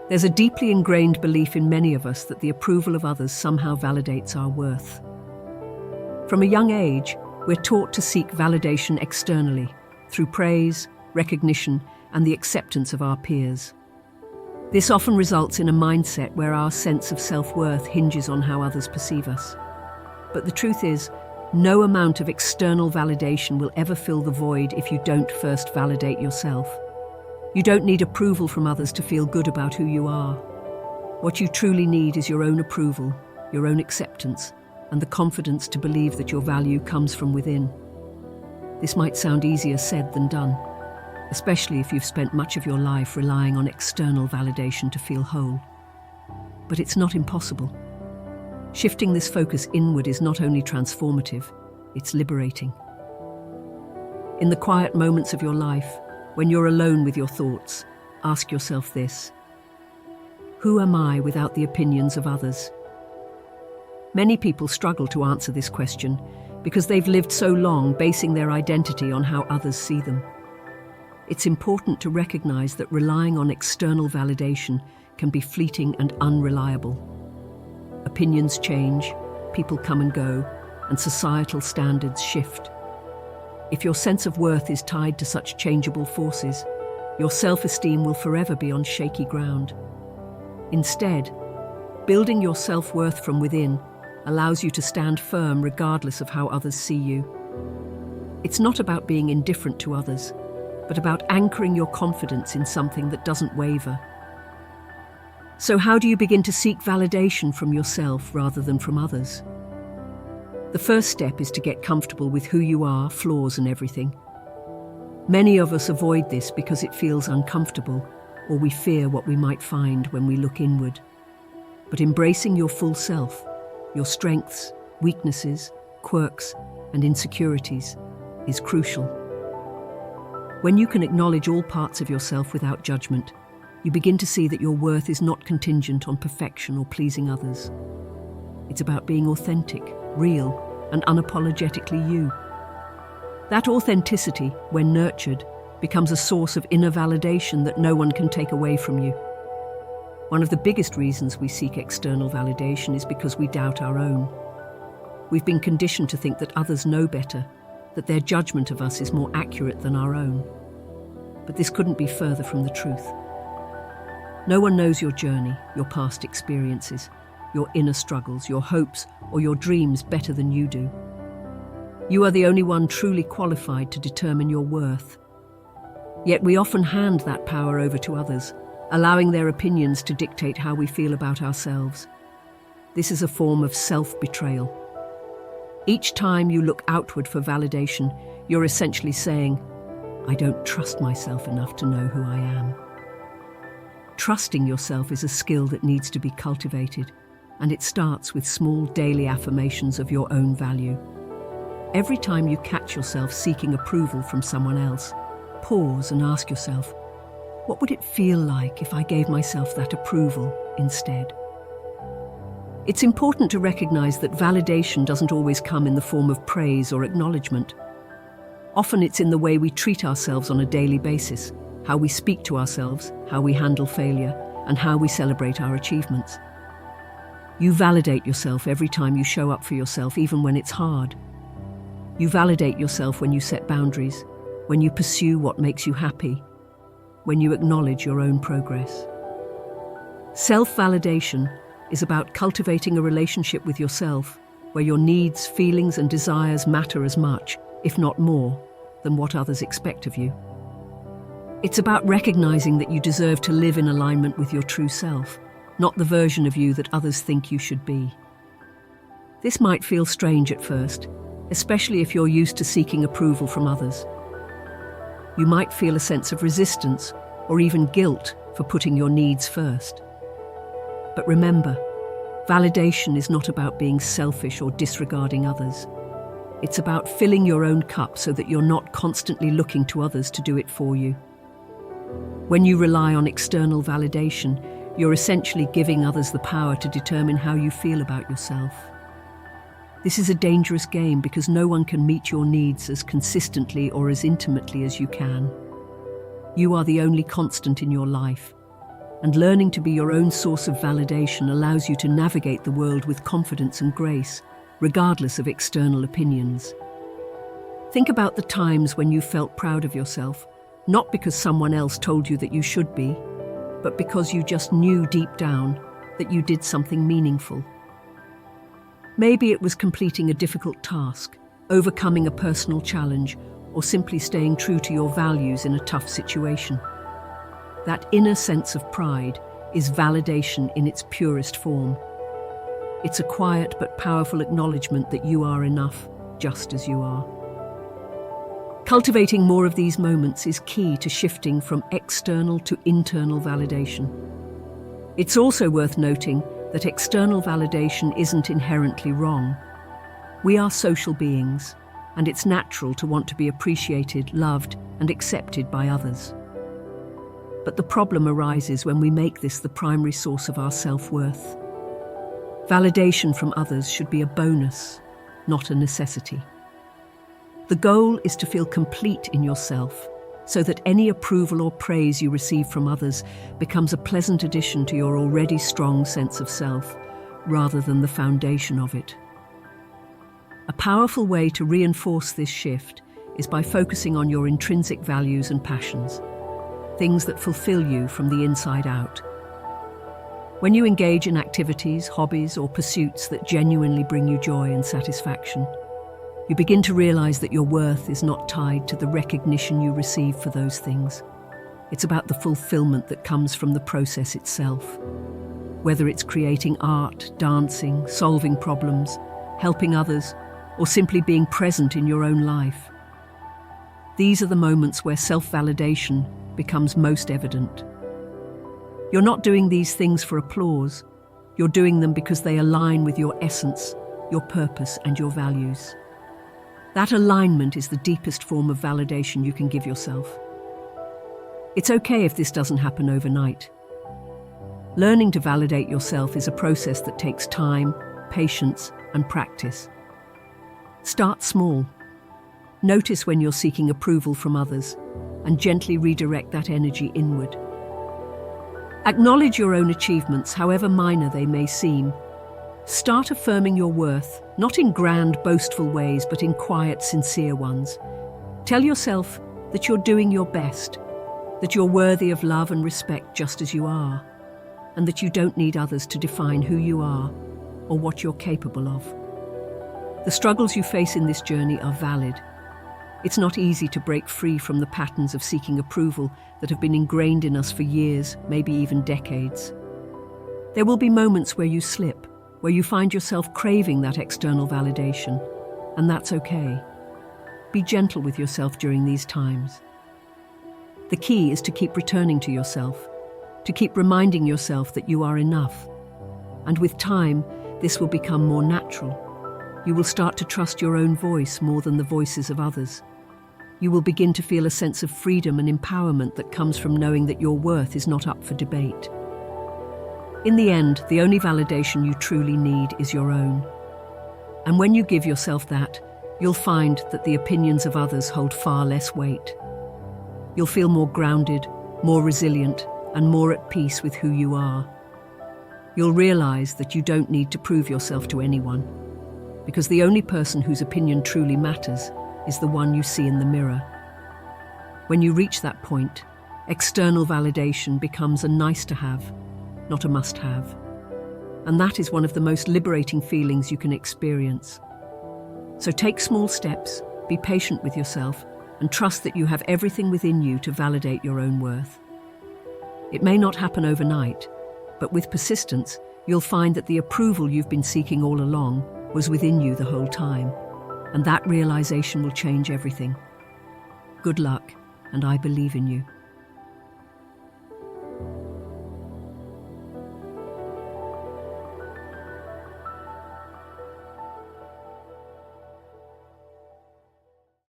There's a deeply ingrained belief in many of us that the approval of others somehow validates our worth. From a young age, we're taught to seek validation externally, through praise, recognition, and the acceptance of our peers. This often results in a mindset where our sense of self-worth hinges on how others perceive us. But the truth is, no amount of external validation will ever fill the void if you don't first validate yourself. You don't need approval from others to feel good about who you are. What you truly need is your own approval, your own acceptance, and the confidence to believe that your value comes from within. This might sound easier said than done, especially if you've spent much of your life relying on external validation to feel whole. But it's not impossible. Shifting this focus inward is not only transformative, it's liberating. In the quiet moments of your life, when you're alone with your thoughts, ask yourself this: who am I without the opinions of others? Many people struggle to answer this question because they've lived so long basing their identity on how others see them. It's important to recognize that relying on external validation can be fleeting and unreliable. Opinions change, people come and go, and societal standards shift. If your sense of worth is tied to such changeable forces, your self-esteem will forever be on shaky ground. Instead, building your self-worth from within allows you to stand firm regardless of how others see you. It's not about being indifferent to others, but about anchoring your confidence in something that doesn't waver. So how do you begin to seek validation from yourself rather than from others? The first step is to get comfortable with who you are, flaws and everything. Many of us avoid this because it feels uncomfortable, or we fear what we might find when we look inward. But embracing your full self, your strengths, weaknesses, quirks, and insecurities is crucial. When you can acknowledge all parts of yourself without judgment, you begin to see that your worth is not contingent on perfection or pleasing others. It's about being authentic, real, and unapologetically you. That authenticity, when nurtured, becomes a source of inner validation that no one can take away from you. One of the biggest reasons we seek external validation is because we doubt our own. We've been conditioned to think that others know better, that their judgment of us is more accurate than our own. But this couldn't be further from the truth. No one knows your journey, your past experiences, your inner struggles, your hopes, or your dreams better than you do. You are the only one truly qualified to determine your worth. Yet we often hand that power over to others, allowing their opinions to dictate how we feel about ourselves. This is a form of self-betrayal. Each time you look outward for validation, you're essentially saying, "I don't trust myself enough to know who I am." Trusting yourself is a skill that needs to be cultivated, and it starts with small daily affirmations of your own value. Every time you catch yourself seeking approval from someone else, pause and ask yourself, what would it feel like if I gave myself that approval instead? It's important to recognize that validation doesn't always come in the form of praise or acknowledgement. Often it's in the way we treat ourselves on a daily basis, how we speak to ourselves, how we handle failure, and how we celebrate our achievements. You validate yourself every time you show up for yourself, even when it's hard. You validate yourself when you set boundaries, when you pursue what makes you happy, when you acknowledge your own progress. Self-validation is about cultivating a relationship with yourself where your needs, feelings, and desires matter as much, if not more, than what others expect of you. It's about recognizing that you deserve to live in alignment with your true self, not the version of you that others think you should be. This might feel strange at first, especially if you're used to seeking approval from others. You might feel a sense of resistance or even guilt for putting your needs first. But remember, validation is not about being selfish or disregarding others. It's about filling your own cup so that you're not constantly looking to others to do it for you. When you rely on external validation, you're essentially giving others the power to determine how you feel about yourself. This is a dangerous game because no one can meet your needs as consistently or as intimately as you can. You are the only constant in your life, And learning to be your own source of validation allows you to navigate the world with confidence and grace, regardless of external opinions. Think about the times when you felt proud of yourself, not because someone else told you that you should be, but because you just knew deep down that you did something meaningful. Maybe it was completing a difficult task, overcoming a personal challenge, or simply staying true to your values in a tough situation. That inner sense of pride is validation in its purest form. It's a quiet but powerful acknowledgement that you are enough, just as you are. Cultivating more of these moments is key to shifting from external to internal validation. It's also worth noting that external validation isn't inherently wrong. We are social beings, and it's natural to want to be appreciated, loved, and accepted by others. But the problem arises when we make this the primary source of our self-worth. Validation from others should be a bonus, not a necessity. The goal is to feel complete in yourself, so that any approval or praise you receive from others becomes a pleasant addition to your already strong sense of self, rather than the foundation of it. A powerful way to reinforce this shift is by focusing on your intrinsic values and passions, things that fulfill you from the inside out. When you engage in activities, hobbies, or pursuits that genuinely bring you joy and satisfaction, you begin to realize that your worth is not tied to the recognition you receive for those things. It's about the fulfillment that comes from the process itself. Whether it's creating art, dancing, solving problems, helping others, or simply being present in your own life. These are the moments where self-validation becomes most evident. You're not doing these things for applause. You're doing them because they align with your essence, your purpose, and your values. That alignment is the deepest form of validation you can give yourself. It's okay if this doesn't happen overnight. Learning to validate yourself is a process that takes time, patience, and practice. Start small. Notice when you're seeking approval from others, and gently redirect that energy inward. Acknowledge your own achievements, however minor they may seem. Start affirming your worth, not in grand, boastful ways, but in quiet, sincere ones. Tell yourself that you're doing your best, that you're worthy of love and respect just as you are, and that you don't need others to define who you are or what you're capable of. The struggles you face in this journey are valid. It's not easy to break free from the patterns of seeking approval that have been ingrained in us for years, maybe even decades. There will be moments where you slip, where you find yourself craving that external validation, and that's okay. Be gentle with yourself during these times. The key is to keep returning to yourself, to keep reminding yourself that you are enough. And with time, this will become more natural. You will start to trust your own voice more than the voices of others. You will begin to feel a sense of freedom and empowerment that comes from knowing that your worth is not up for debate. In the end, the only validation you truly need is your own. And when you give yourself that, you'll find that the opinions of others hold far less weight. You'll feel more grounded, more resilient, and more at peace with who you are. You'll realize that you don't need to prove yourself to anyone, because the only person whose opinion truly matters is the one you see in the mirror. When you reach that point, external validation becomes a nice-to-have, not a must-have. And that is one of the most liberating feelings you can experience. So take small steps, be patient with yourself, and trust that you have everything within you to validate your own worth. It may not happen overnight, but with persistence, you'll find that the approval you've been seeking all along was within you the whole time. And that realization will change everything. Good luck, and I believe in you.